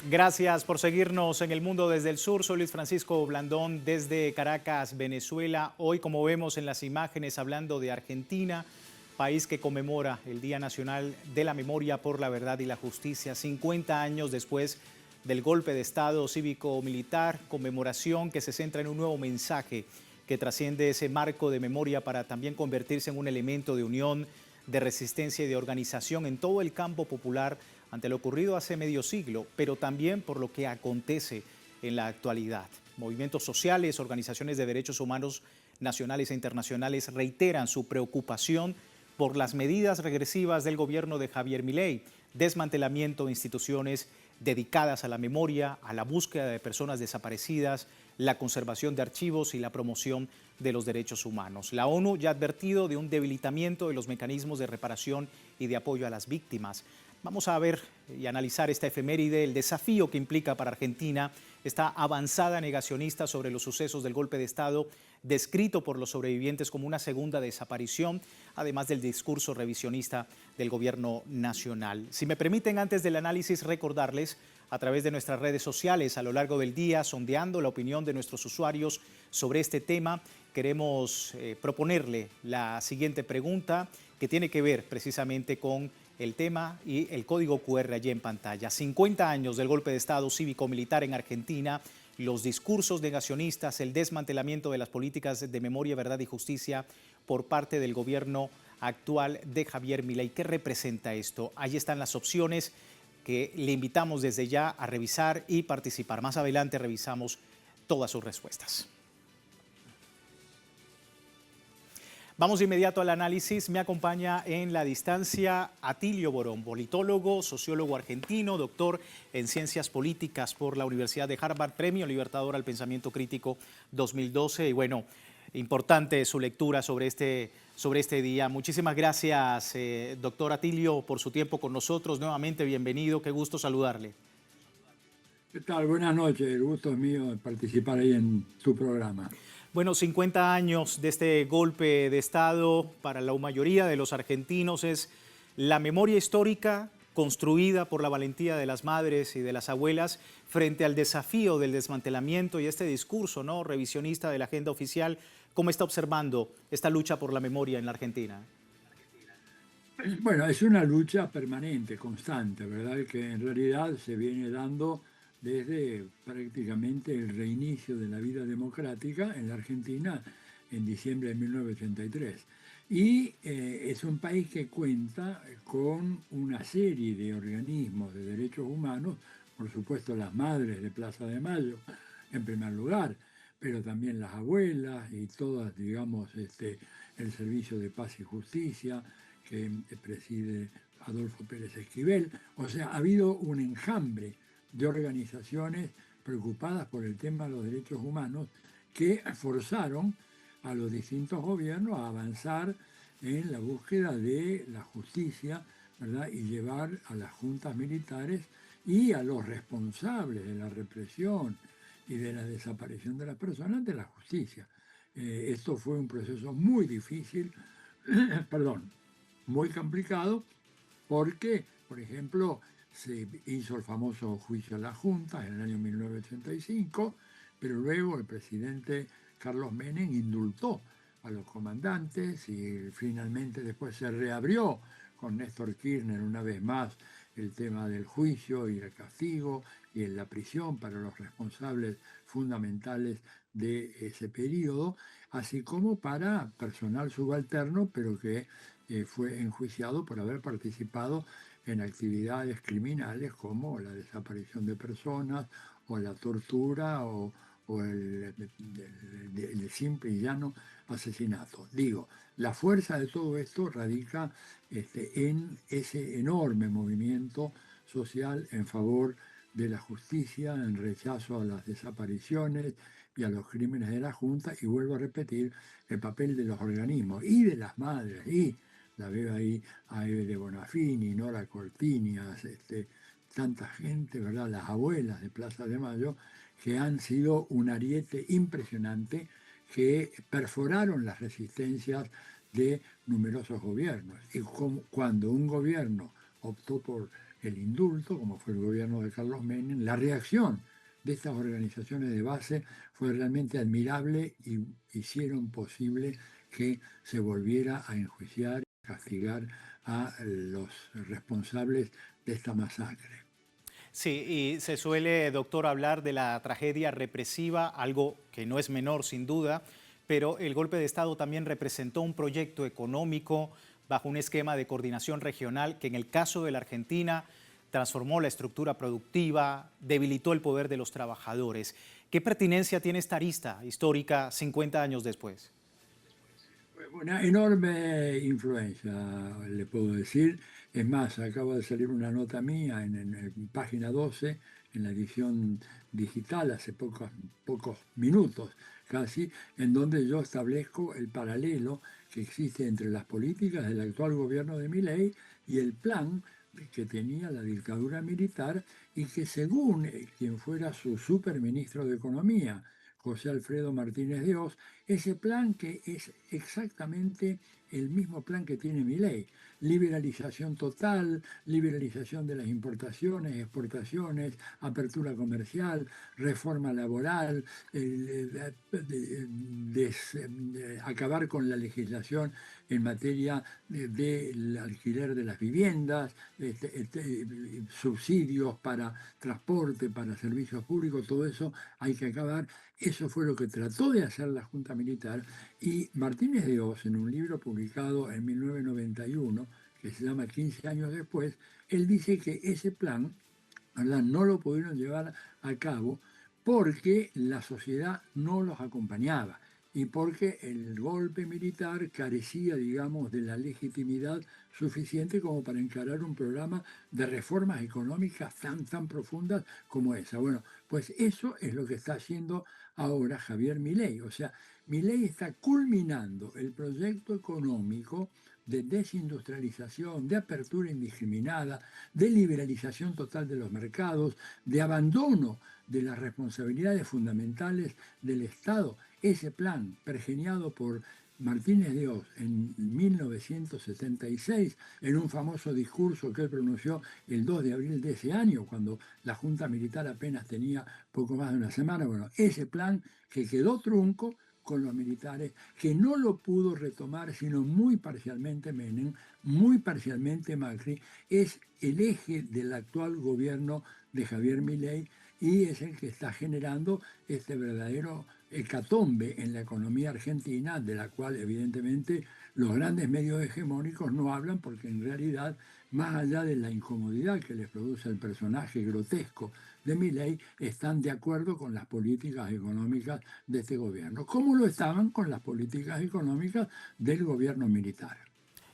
Gracias por seguirnos en El Mundo desde el Sur. Soy Luis Francisco Blandón desde Caracas, Venezuela. Hoy, como vemos en las imágenes, hablando de Argentina, país que conmemora el Día Nacional de la Memoria por la Verdad y la Justicia, 50 años después del golpe de Estado cívico-militar, conmemoración que se centra en un nuevo mensaje que trasciende ese marco de memoria para también convertirse en un elemento de unión, de resistencia y de organización en todo el campo popular ante lo ocurrido hace medio siglo, pero también por lo que acontece en la actualidad. Movimientos sociales, organizaciones de derechos humanos nacionales e internacionales reiteran su preocupación por las medidas regresivas del gobierno de Javier Milei, desmantelamiento de instituciones dedicadas a la memoria, a la búsqueda de personas desaparecidas, la conservación de archivos y la promoción de los derechos humanos. La ONU ya ha advertido de un debilitamiento de los mecanismos de reparación y de apoyo a las víctimas. Vamos a ver y analizar esta efeméride, el desafío que implica para Argentina esta avanzada negacionista sobre los sucesos del golpe de Estado, descrito por los sobrevivientes como una segunda desaparición, además del discurso revisionista del gobierno nacional. Si me permiten, antes del análisis, recordarles a través de nuestras redes sociales a lo largo del día, sondeando la opinión de nuestros usuarios sobre este tema, queremos proponerle la siguiente pregunta que tiene que ver precisamente con el tema y el código QR allí en pantalla. 50 años del golpe de Estado cívico-militar en Argentina, los discursos negacionistas, el desmantelamiento de las políticas de memoria, verdad y justicia por parte del gobierno actual de Javier Milei. ¿Qué representa esto? Ahí están las opciones que le invitamos desde ya a revisar y participar. Más adelante revisamos todas sus respuestas. Vamos de inmediato al análisis. Me acompaña en la distancia Atilio Borón, politólogo, sociólogo argentino, doctor en Ciencias Políticas por la Universidad de Harvard, Premio Libertador al Pensamiento Crítico 2012. Y bueno, importante su lectura sobre este día. Muchísimas gracias, doctor Atilio, por su tiempo con nosotros. Nuevamente, bienvenido. Qué gusto saludarle. ¿Qué tal? Buenas noches. El gusto es mío de participar ahí en tu programa. Bueno, 50 años de este golpe de Estado para la mayoría de los argentinos es la memoria histórica construida por la valentía de las madres y de las abuelas frente al desafío del desmantelamiento y este discurso, ¿no?, revisionista de la agenda oficial. ¿Cómo está observando esta lucha por la memoria en la Argentina? Bueno, es una lucha permanente, constante, ¿verdad? Que en realidad se viene dando desde prácticamente el reinicio de la vida democrática en la Argentina en diciembre de 1983. Y es un país que cuenta con una serie de organismos de derechos humanos, por supuesto las madres de Plaza de Mayo, en primer lugar, pero también las abuelas y todas, digamos, el Servicio de Paz y Justicia, que preside Adolfo Pérez Esquivel. O sea, ha habido un enjambre de organizaciones preocupadas por el tema de los derechos humanos que forzaron a los distintos gobiernos a avanzar en la búsqueda de la justicia, ¿verdad? Y llevar a las juntas militares y a los responsables de la represión y de la desaparición de las personas de la justicia. Esto fue un proceso muy difícil, perdón, muy complicado, porque, por ejemplo, se hizo el famoso juicio a las juntas en el año 1985, pero luego el presidente Carlos Menem indultó a los comandantes y finalmente después se reabrió con Néstor Kirchner una vez más el tema del juicio y el castigo y la prisión para los responsables fundamentales de ese periodo, así como para personal subalterno, pero que fue enjuiciado por haber participado en actividades criminales como la desaparición de personas o la tortura o el simple y llano asesinato. Digo, la fuerza de todo esto radica en ese enorme movimiento social en favor de la justicia, en rechazo a las desapariciones y a los crímenes de la Junta, y vuelvo a repetir el papel de los organismos y de las madres, y la veo ahí a Eve de Bonafini, Nora Cortiñas, tanta gente, ¿verdad? Las abuelas de Plaza de Mayo, que han sido un ariete impresionante, que perforaron las resistencias de numerosos gobiernos. Y cuando un gobierno optó por el indulto, como fue el gobierno de Carlos Menem. La reacción de estas organizaciones de base fue realmente admirable y hicieron posible que se volviera a enjuiciar y castigar a los responsables de esta masacre. Sí, y se suele, doctor, hablar de la tragedia represiva, algo que no es menor sin duda, pero el golpe de Estado también representó un proyecto económico bajo un esquema de coordinación regional que en el caso de la Argentina transformó la estructura productiva, debilitó el poder de los trabajadores. ¿Qué pertinencia tiene esta arista histórica 50 años después? Una enorme influencia, le puedo decir. Es más, acaba de salir una nota mía en página 12, en la edición digital, hace pocos minutos casi, en donde yo establezco el paralelo que existe entre las políticas del actual gobierno de Milei y el plan que tenía la dictadura militar y que según quien fuera su superministro de Economía, José Alfredo Martínez de Oz, ese plan que es exactamente el mismo plan que tiene Milei: liberalización total, liberalización de las importaciones, exportaciones, apertura comercial, reforma laboral, acabar con la legislación en materia del alquiler de las viviendas, subsidios para transporte, para servicios públicos, todo eso hay que acabar. Eso fue lo que trató de hacer la Junta Militar, y Martínez de Oz, en un libro publicado en 1991, que se llama 15 años después, él dice que ese plan, ¿verdad?, no lo pudieron llevar a cabo porque la sociedad no los acompañaba y porque el golpe militar carecía, digamos, de la legitimidad suficiente como para encarar un programa de reformas económicas tan profundas como esa. Bueno, pues eso es lo que está haciendo ahora Javier Milei. O sea, Milei está culminando el proyecto económico de desindustrialización, de apertura indiscriminada, de liberalización total de los mercados, de abandono de las responsabilidades fundamentales del Estado. Ese plan, pergeñado por Martínez de Oz en 1976, en un famoso discurso que él pronunció el 2 de abril de ese año, cuando la Junta Militar apenas tenía poco más de una semana. Bueno, ese plan que quedó trunco con los militares, que no lo pudo retomar sino muy parcialmente Menem, muy parcialmente Macri, es el eje del actual gobierno de Javier Milei y es el que está generando este verdadero hecatombe en la economía argentina, de la cual evidentemente los grandes medios hegemónicos no hablan, porque en realidad, más allá de la incomodidad que les produce el personaje grotesco de Milei, están de acuerdo con las políticas económicas de este gobierno, como lo estaban con las políticas económicas del gobierno militar.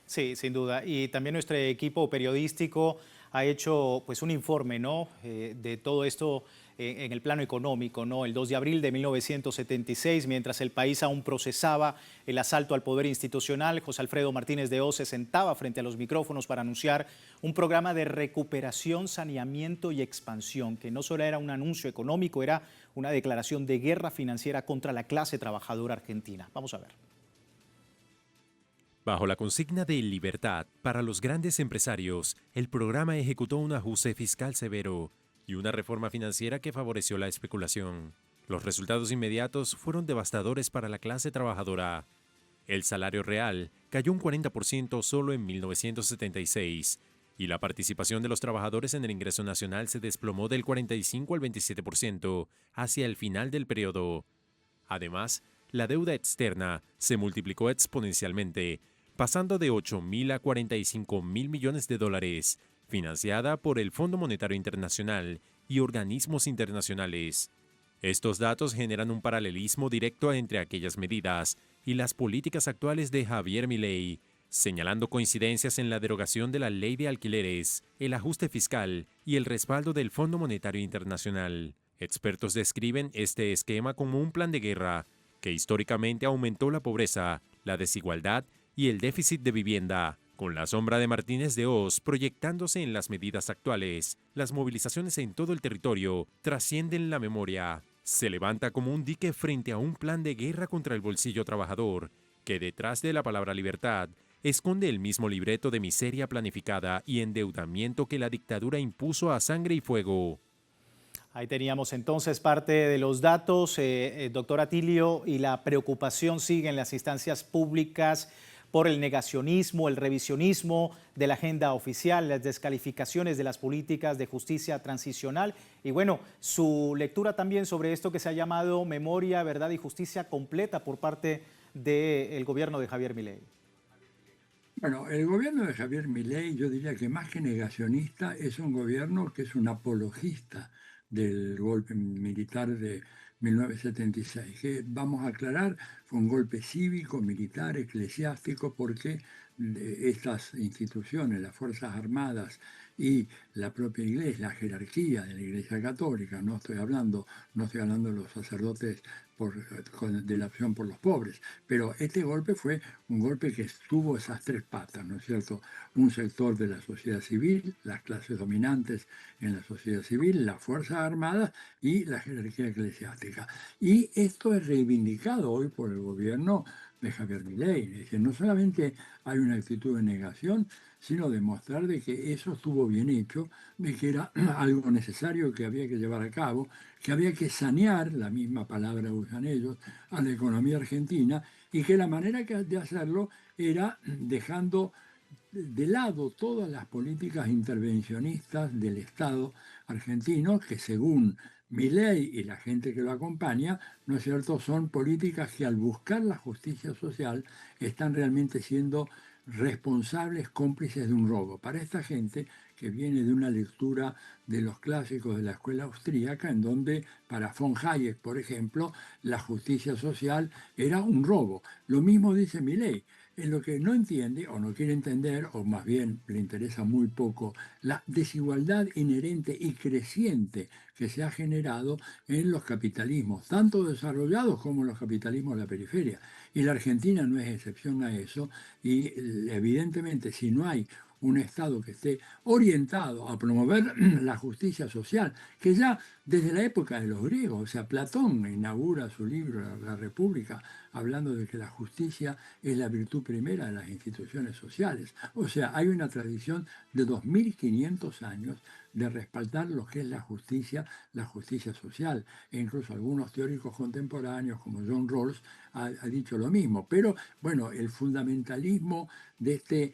Sí, sin duda. Y también nuestro equipo periodístico ha hecho pues un informe, ¿no? De todo esto en el plano económico, ¿no? El 2 de abril de 1976, mientras el país aún procesaba el asalto al poder institucional, José Alfredo Martínez de Oz se sentaba frente a los micrófonos para anunciar un programa de recuperación, saneamiento y expansión, que no solo era un anuncio económico, era una declaración de guerra financiera contra la clase trabajadora argentina. Vamos a ver. Bajo la consigna de libertad para los grandes empresarios, el programa ejecutó un ajuste fiscal severo y una reforma financiera que favoreció la especulación. Los resultados inmediatos fueron devastadores para la clase trabajadora. El salario real cayó un 40% solo en 1976 y la participación de los trabajadores en el ingreso nacional se desplomó del 45 al 27% hacia el final del periodo. Además, la deuda externa se multiplicó exponencialmente, pasando de 8.000 a 45.000 millones de dólares, financiada por el Fondo Monetario Internacional y organismos internacionales. Estos datos generan un paralelismo directo entre aquellas medidas y las políticas actuales de Javier Milei, señalando coincidencias en la derogación de la ley de alquileres, el ajuste fiscal y el respaldo del Fondo Monetario Internacional. Expertos describen este esquema como un plan de guerra que históricamente aumentó la pobreza, la desigualdad y el déficit de vivienda. Con la sombra de Martínez de Oz proyectándose en las medidas actuales, las movilizaciones en todo el territorio trascienden la memoria. Se levanta como un dique frente a un plan de guerra contra el bolsillo trabajador, que detrás de la palabra libertad esconde el mismo libreto de miseria planificada y endeudamiento que la dictadura impuso a sangre y fuego. Ahí teníamos entonces parte de los datos, doctor Atilio, y la preocupación sigue en las instancias públicas por el negacionismo, el revisionismo de la agenda oficial, las descalificaciones de las políticas de justicia transicional y bueno, su lectura también sobre esto que se ha llamado memoria, verdad y justicia completa por parte del gobierno de Javier Milei. Bueno, el gobierno de Javier Milei, yo diría que más que negacionista, es un gobierno que es un apologista del golpe militar de 1976, que vamos a aclarar, fue un golpe cívico, militar, eclesiástico, porque estas instituciones, las Fuerzas Armadas y la propia Iglesia, la jerarquía de la Iglesia Católica, no estoy hablando de los sacerdotes de la opción por los pobres, pero este golpe fue un golpe que tuvo esas tres patas, ¿no es cierto? Un sector de la sociedad civil, las clases dominantes en la sociedad civil, las Fuerzas Armadas y la jerarquía eclesiástica. Y esto es reivindicado hoy por el gobierno de Javier Milei. Es decir, no solamente hay una actitud de negación, sino demostrar de que eso estuvo bien hecho, de que era algo necesario que había que llevar a cabo, que había que sanear, la misma palabra usan ellos, a la economía argentina, y que la manera de hacerlo era dejando de lado todas las políticas intervencionistas del Estado argentino, que según Milei y la gente que lo acompaña, ¿no es cierto?, son políticas que al buscar la justicia social están realmente siendo responsables, cómplices de un robo. Para esta gente que viene de una lectura de los clásicos de la escuela austríaca, en donde para von Hayek, por ejemplo, la justicia social era un robo. Lo mismo dice Milei. En lo que no entiende o no quiere entender, o más bien le interesa muy poco, la desigualdad inherente y creciente que se ha generado en los capitalismos, tanto desarrollados como en los capitalismos de la periferia. Y la Argentina no es excepción a eso, y evidentemente si no hay un Estado que esté orientado a promover la justicia social, que ya desde la época de los griegos, o sea, Platón inaugura su libro La República, hablando de que la justicia es la virtud primera de las instituciones sociales. O sea, hay una tradición de 2500 años de respaldar lo que es la justicia social. E incluso algunos teóricos contemporáneos, como John Rawls, ha dicho lo mismo. Pero, bueno, el fundamentalismo de este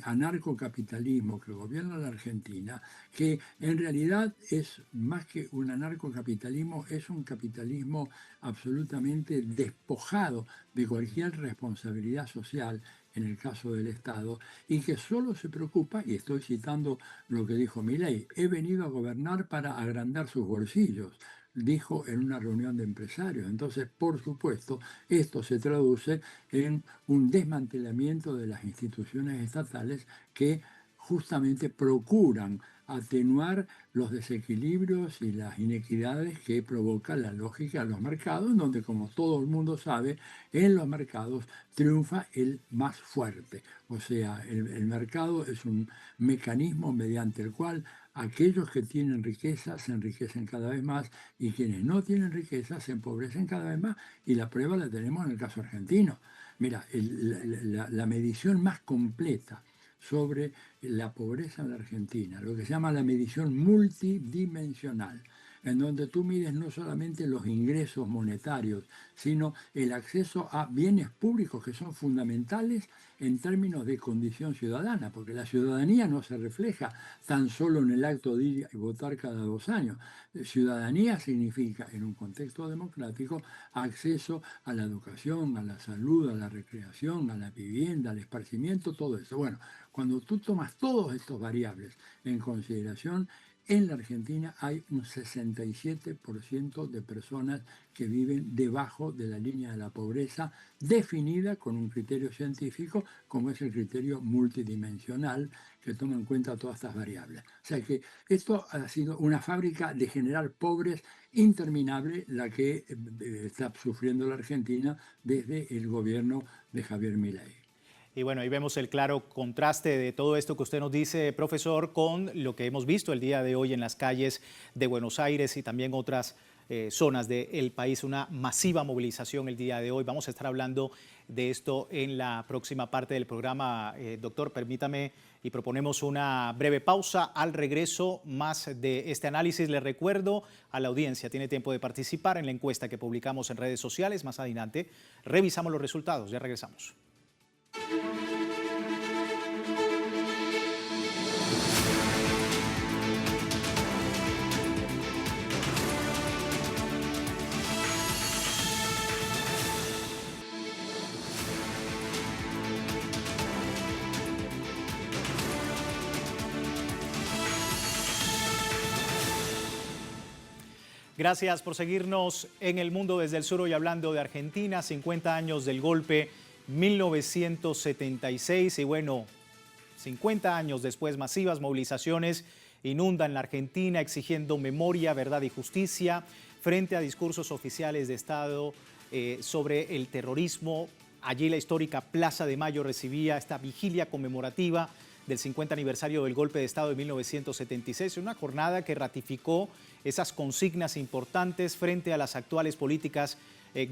anarcocapitalismo que gobierna la Argentina, que en realidad es más que un anarcocapitalismo, es un capitalismo absolutamente despojado de cualquier responsabilidad social en el caso del Estado, y que solo se preocupa, y estoy citando lo que dijo Milei, he venido a gobernar para agrandar sus bolsillos, dijo en una reunión de empresarios. Entonces, por supuesto, esto se traduce en un desmantelamiento de las instituciones estatales que justamente procuran atenuar los desequilibrios y las inequidades que provoca la lógica de los mercados, en donde, como todo el mundo sabe, en los mercados triunfa el más fuerte. O sea, el mercado es un mecanismo mediante el cual aquellos que tienen riqueza se enriquecen cada vez más y quienes no tienen riqueza se empobrecen cada vez más. Y la prueba la tenemos en el caso argentino. Mira, la medición más completa sobre la pobreza en la Argentina, lo que se llama la medición multidimensional, en donde tú mides no solamente los ingresos monetarios, sino el acceso a bienes públicos que son fundamentales en términos de condición ciudadana, porque la ciudadanía no se refleja tan solo en el acto de ir y votar cada 2 años. Ciudadanía significa, en un contexto democrático, acceso a la educación, a la salud, a la recreación, a la vivienda, al esparcimiento, todo eso. Bueno, cuando tú tomas todas estas variables en consideración, en la Argentina hay un 67% de personas que viven debajo de la línea de la pobreza, definida con un criterio científico, como es el criterio multidimensional, que toma en cuenta todas estas variables. O sea que esto ha sido una fábrica de generar pobres interminable, la que está sufriendo la Argentina desde el gobierno de Javier Milei. Y bueno, ahí vemos el claro contraste de todo esto que usted nos dice, profesor, con lo que hemos visto el día de hoy en las calles de Buenos Aires y también otras zonas del país, una masiva movilización el día de hoy. Vamos a estar hablando de esto en la próxima parte del programa. Doctor, permítame y proponemos una breve pausa. Al regreso, más de este análisis. Les recuerdo a la audiencia, tiene tiempo de participar en la encuesta que publicamos en redes sociales. Más adelante revisamos los resultados. Ya regresamos. Gracias por seguirnos en El Mundo desde el Sur, hoy hablando de Argentina, 50 años del golpe 1976 y bueno, 50 años después masivas movilizaciones inundan la Argentina exigiendo memoria, verdad y justicia frente a discursos oficiales de Estado sobre el terrorismo. Allí la histórica Plaza de Mayo recibía esta vigilia conmemorativa del 50 aniversario del golpe de Estado de 1976, una jornada que ratificó esas consignas importantes frente a las actuales políticas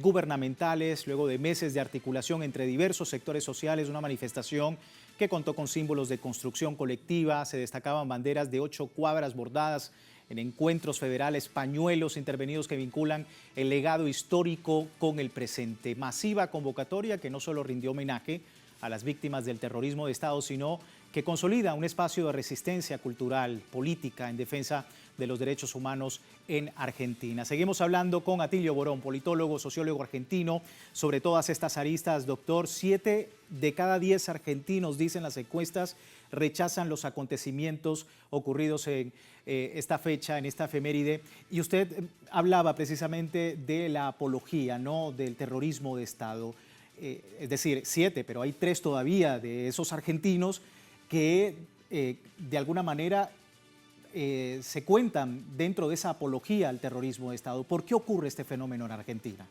gubernamentales, luego de meses de articulación entre diversos sectores sociales, una manifestación que contó con símbolos de construcción colectiva, se destacaban banderas de 8 cuadras bordadas en encuentros federales, pañuelos intervenidos que vinculan el legado histórico con el presente. Masiva convocatoria que no solo rindió homenaje a las víctimas del terrorismo de Estado, sino que consolida un espacio de resistencia cultural, política, en defensa de los derechos humanos en Argentina. Seguimos hablando con Atilio Borón, politólogo, sociólogo argentino, sobre todas estas aristas. Doctor, 7 de cada 10 argentinos, dicen las encuestas, rechazan los acontecimientos ocurridos en esta fecha, en esta efeméride. Y usted hablaba precisamente de la apología, ¿no?, del terrorismo de Estado. Es decir, 7, pero hay 3 todavía de esos argentinos que de alguna manera se cuentan dentro de esa apología al terrorismo de Estado. ¿Por qué ocurre este fenómeno en Argentina?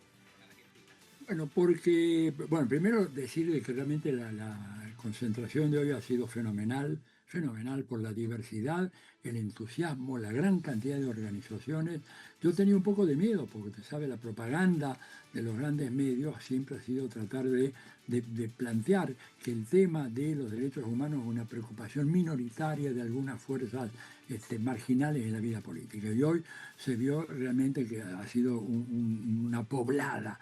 Bueno, porque, bueno, primero decir que realmente la concentración de hoy ha sido fenomenal, fenomenal por la diversidad, el entusiasmo, la gran cantidad de organizaciones. Yo tenía un poco de miedo, porque usted sabe, la propaganda de los grandes medios siempre ha sido tratar de plantear que el tema de los derechos humanos es una preocupación minoritaria de algunas fuerzas marginales en la vida política. Y hoy se vio realmente que ha sido una poblada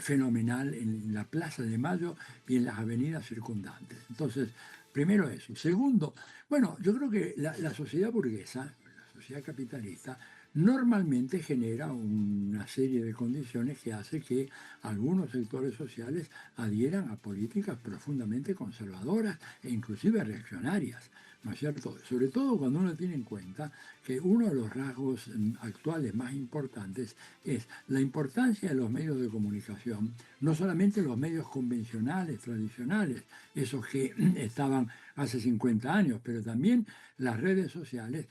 fenomenal en la Plaza de Mayo y en las avenidas circundantes. Entonces, primero eso. Segundo, bueno, yo creo que la sociedad burguesa, la sociedad capitalista, normalmente genera una serie de condiciones que hace que algunos sectores sociales adhieran a políticas profundamente conservadoras e inclusive reaccionarias, ¿no es cierto? Sobre todo cuando uno tiene en cuenta que uno de los rasgos actuales más importantes es la importancia de los medios de comunicación, no solamente los medios convencionales, tradicionales, esos que estaban hace 50 años, pero también las redes sociales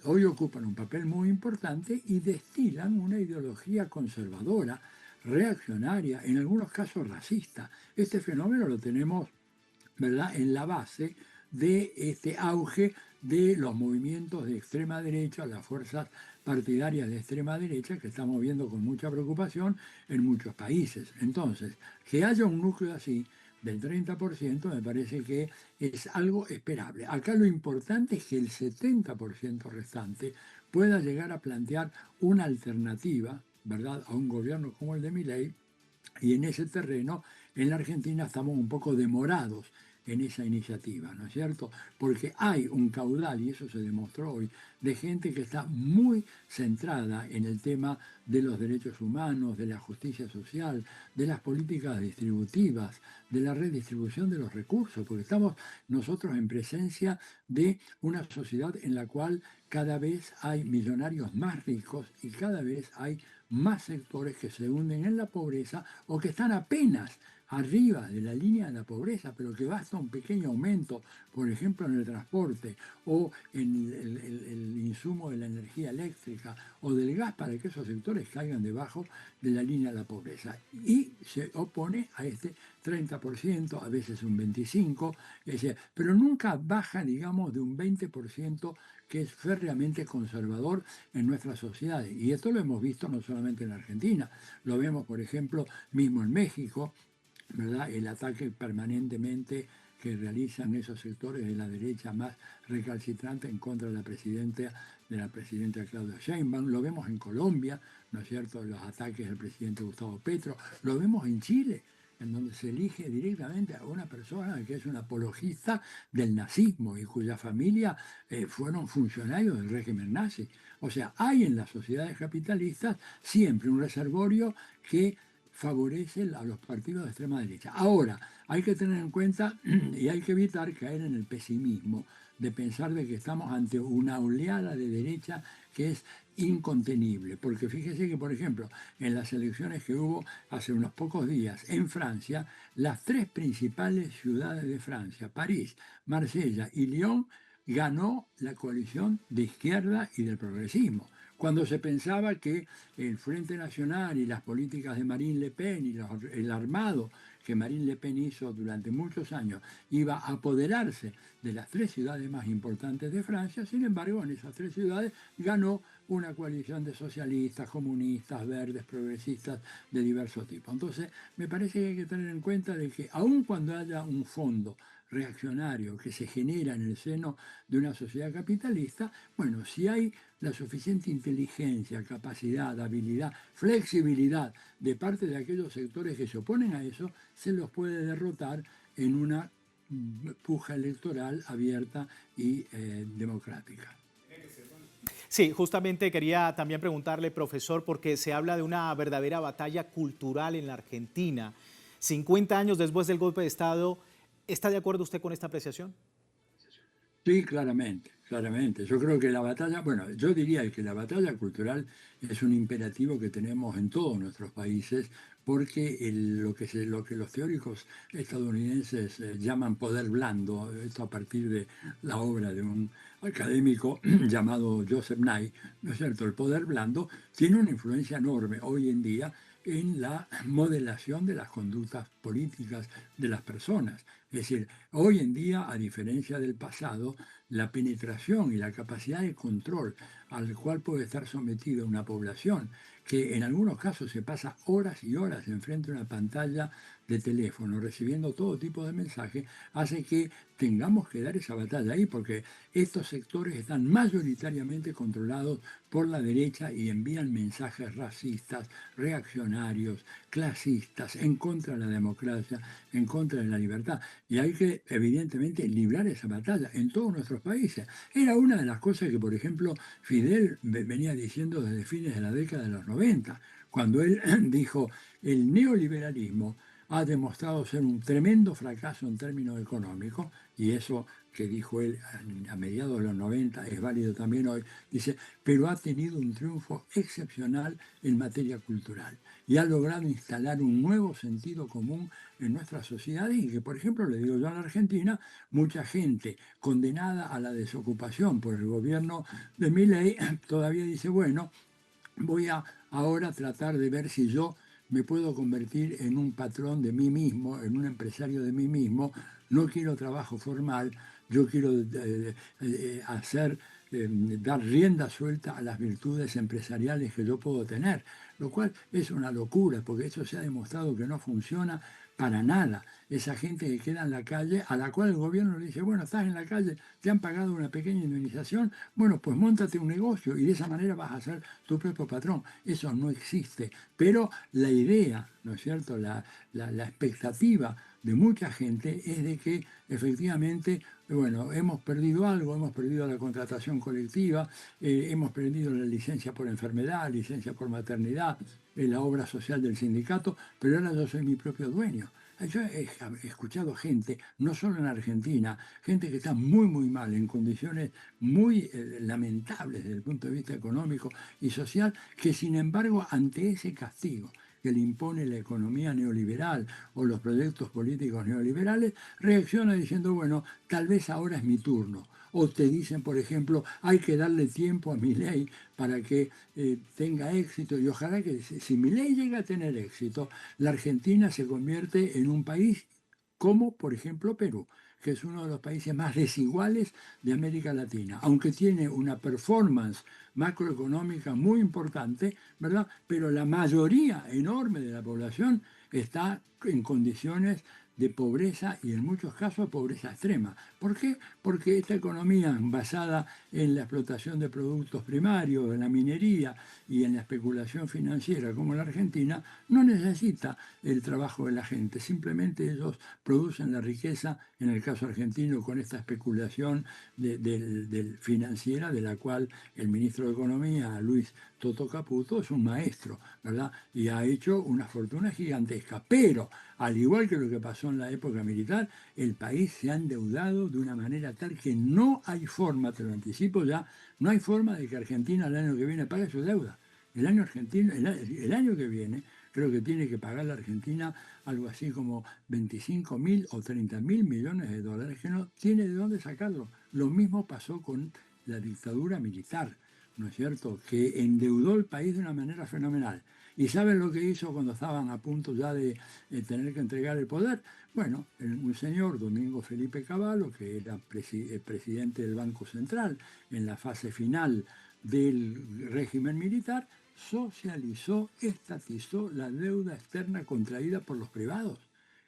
hoy ocupan un papel muy importante y destilan una ideología conservadora, reaccionaria, en algunos casos racista. Este fenómeno lo tenemos, ¿verdad?, en la base de este auge de los movimientos de extrema derecha, las fuerzas partidarias de extrema derecha, que estamos viendo con mucha preocupación en muchos países. Entonces, que haya un núcleo así del 30% me parece que es algo esperable. Acá lo importante es que el 70% restante pueda llegar a plantear una alternativa, ¿verdad?, a un gobierno como el de Milei, y en ese terreno, en la Argentina, estamos un poco demorados en esa iniciativa, ¿no es cierto? Porque hay un caudal, y eso se demostró hoy, de gente que está muy centrada en el tema de los derechos humanos, de la justicia social, de las políticas distributivas, de la redistribución de los recursos, porque estamos nosotros en presencia de una sociedad en la cual cada vez hay millonarios más ricos y cada vez hay más sectores que se hunden en la pobreza o que están apenas arriba de la línea de la pobreza, pero que basta un pequeño aumento, por ejemplo, en el transporte o en el insumo de la energía eléctrica o del gas para que esos sectores caigan debajo de la línea de la pobreza. Y se opone a este 30%, a veces un 25%, pero nunca baja, digamos, de un 20% que es férreamente conservador en nuestras sociedades. Y esto lo hemos visto no solamente en Argentina, lo vemos, por ejemplo, mismo en México, ¿verdad? El ataque permanentemente que realizan esos sectores de la derecha más recalcitrante en contra de la presidenta Claudia Sheinbaum. Lo vemos en Colombia, ¿no es cierto?, los ataques del presidente Gustavo Petro. Lo vemos en Chile, en donde se elige directamente a una persona que es un apologista del nazismo y cuya familia fueron funcionarios del régimen nazi. O sea, hay en las sociedades capitalistas siempre un reservorio que favorece a los partidos de extrema derecha. Ahora, hay que tener en cuenta y hay que evitar caer en el pesimismo de pensar de que estamos ante una oleada de derecha que es incontenible. Porque fíjese que, por ejemplo, en las elecciones que hubo hace unos pocos días en Francia, las tres principales ciudades de Francia, París, Marsella y Lyon, ganó la coalición de izquierda y del progresismo. Cuando se pensaba que el Frente Nacional y las políticas de Marine Le Pen y el armado que Marine Le Pen hizo durante muchos años iba a apoderarse de las tres ciudades más importantes de Francia, sin embargo, en esas tres ciudades ganó una coalición de socialistas, comunistas, verdes, progresistas de diversos tipos. Entonces, me parece que hay que tener en cuenta de que aun cuando haya un fondo reaccionario que se genera en el seno de una sociedad capitalista, bueno, si hay la suficiente inteligencia, capacidad, habilidad, flexibilidad de parte de aquellos sectores que se oponen a eso, se los puede derrotar en una puja electoral abierta y democrática. Sí, justamente quería también preguntarle, profesor, porque se habla de una verdadera batalla cultural en la Argentina. 50 años después del golpe de Estado, ¿está de acuerdo usted con esta apreciación? Sí, claramente, claramente. Yo creo que la batalla, bueno, yo diría que la batalla cultural es un imperativo que tenemos en todos nuestros países, porque lo que los teóricos estadounidenses llaman poder blando, esto a partir de la obra de un académico llamado Joseph Nye, ¿no es cierto? El poder blando tiene una influencia enorme hoy en día en la modelación de las conductas políticas de las personas. Es decir, hoy en día, a diferencia del pasado, la penetración y la capacidad de control al cual puede estar sometida una población, que en algunos casos se pasa horas y horas enfrente de una pantalla de teléfono recibiendo todo tipo de mensajes, hace que tengamos que dar esa batalla ahí, porque estos sectores están mayoritariamente controlados por la derecha y envían mensajes racistas, reaccionarios, clasistas, en contra de la democracia, en contra de la libertad. Y hay que, evidentemente, librar esa batalla en todos nuestros países. Era una de las cosas que, por ejemplo, Fidel venía diciendo desde fines de la década de los 90, cuando él dijo, el neoliberalismo ha demostrado ser un tremendo fracaso en términos económicos, y eso que dijo él a mediados de los 90 es válido también hoy, dice, pero ha tenido un triunfo excepcional en materia cultural y ha logrado instalar un nuevo sentido común en nuestras sociedades y que, por ejemplo, le digo yo en la Argentina, mucha gente condenada a la desocupación por el gobierno de Milei todavía dice, bueno, voy a ahora tratar de ver si yo me puedo convertir en un patrón de mí mismo, en un empresario de mí mismo, no quiero trabajo formal, yo quiero dar rienda suelta a las virtudes empresariales que yo puedo tener, lo cual es una locura, porque eso se ha demostrado que no funciona para nada. Esa gente que queda en la calle, a la cual el gobierno le dice, bueno, estás en la calle, te han pagado una pequeña indemnización, bueno, pues móntate un negocio y de esa manera vas a ser tu propio patrón. Eso no existe. Pero la idea, ¿no es cierto?, la expectativa de mucha gente es de que efectivamente, bueno, hemos perdido algo, hemos perdido la contratación colectiva, hemos perdido la licencia por enfermedad, licencia por maternidad, la obra social del sindicato, pero ahora yo soy mi propio dueño. Yo he escuchado gente, no solo en Argentina, gente que está muy, muy mal, en condiciones muy lamentables desde el punto de vista económico y social, que sin embargo, ante ese castigo que le impone la economía neoliberal o los proyectos políticos neoliberales, reacciona diciendo, bueno, tal vez ahora es mi turno. O te dicen, por ejemplo, hay que darle tiempo a Milei para que tenga éxito. Y ojalá que si Milei llega a tener éxito, la Argentina se convierte en un país como, por ejemplo, Perú, que es uno de los países más desiguales de América Latina, aunque tiene una performance macroeconómica muy importante, ¿verdad? Pero la mayoría enorme de la población está en condiciones de pobreza y en muchos casos pobreza extrema. ¿Por qué? Porque esta economía basada en la explotación de productos primarios, en la minería y en la especulación financiera como la Argentina, no necesita el trabajo de la gente, simplemente ellos producen la riqueza, en el caso argentino, con esta especulación financiera, de la cual el ministro de Economía, Luis Toto Caputo, es un maestro, ¿verdad? Y ha hecho una fortuna gigantesca. Pero, al igual que lo que pasó en la época militar, el país se ha endeudado de una manera tal que no hay forma, te lo anticipo ya, no hay forma de que Argentina el año que viene pague su deuda. El año que viene, creo que tiene que pagar la Argentina algo así como 25.000 o 30.000 millones de dólares, que no tiene de dónde sacarlo. Lo mismo pasó con la dictadura militar, ¿no es cierto?, que endeudó el país de una manera fenomenal. ¿Y saben lo que hizo cuando estaban a punto ya de tener que entregar el poder? Bueno, un señor, Domingo Felipe Cavallo, que era presidente del Banco Central en la fase final del régimen militar, socializó, estatizó la deuda externa contraída por los privados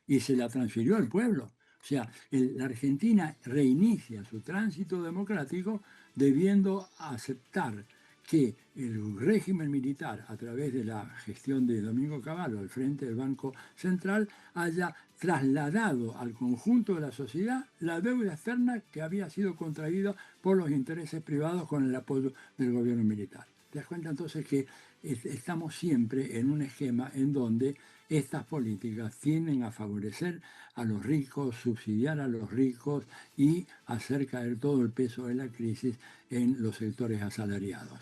y se la transfirió al pueblo. O sea, la Argentina reinicia su tránsito democrático debiendo aceptar que el régimen militar, a través de la gestión de Domingo Cavallo al frente del Banco Central, haya trasladado al conjunto de la sociedad la deuda externa que había sido contraída por los intereses privados con el apoyo del gobierno militar. ¿Te das cuenta entonces que estamos siempre en un esquema en donde estas políticas tienden a favorecer a los ricos, subsidiar a los ricos y hacer caer todo el peso de la crisis en los sectores asalariados?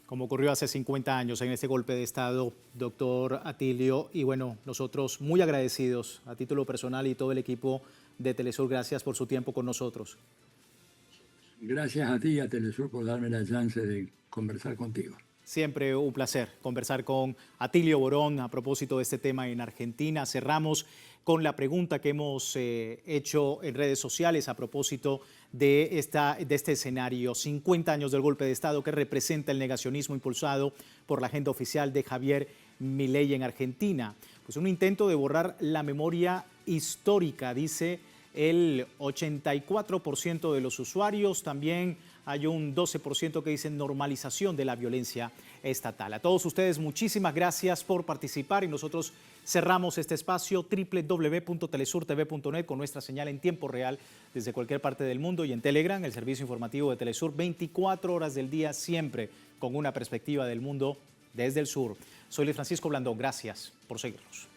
Como ocurrió hace 50 años en este golpe de Estado, doctor Atilio. Y bueno, nosotros muy agradecidos a título personal y todo el equipo de Telesur. Gracias por su tiempo con nosotros. Gracias a ti y a Telesur por darme la chance de conversar contigo. Siempre un placer conversar con Atilio Borón a propósito de este tema en Argentina. Cerramos con la pregunta que hemos hecho en redes sociales a propósito de este escenario. 50 años del golpe de Estado, que representa el negacionismo impulsado por la agenda oficial de Javier Milei en Argentina. Pues un intento de borrar la memoria histórica, dice el 84% de los usuarios. También hay un 12% que dicen normalización de la violencia estatal. A todos ustedes, muchísimas gracias por participar y nosotros cerramos este espacio www.telesurtv.net con nuestra señal en tiempo real desde cualquier parte del mundo, y en Telegram, el servicio informativo de Telesur, 24 horas del día, siempre con una perspectiva del mundo desde el sur. Soy Luis Francisco Blandón, gracias por seguirnos.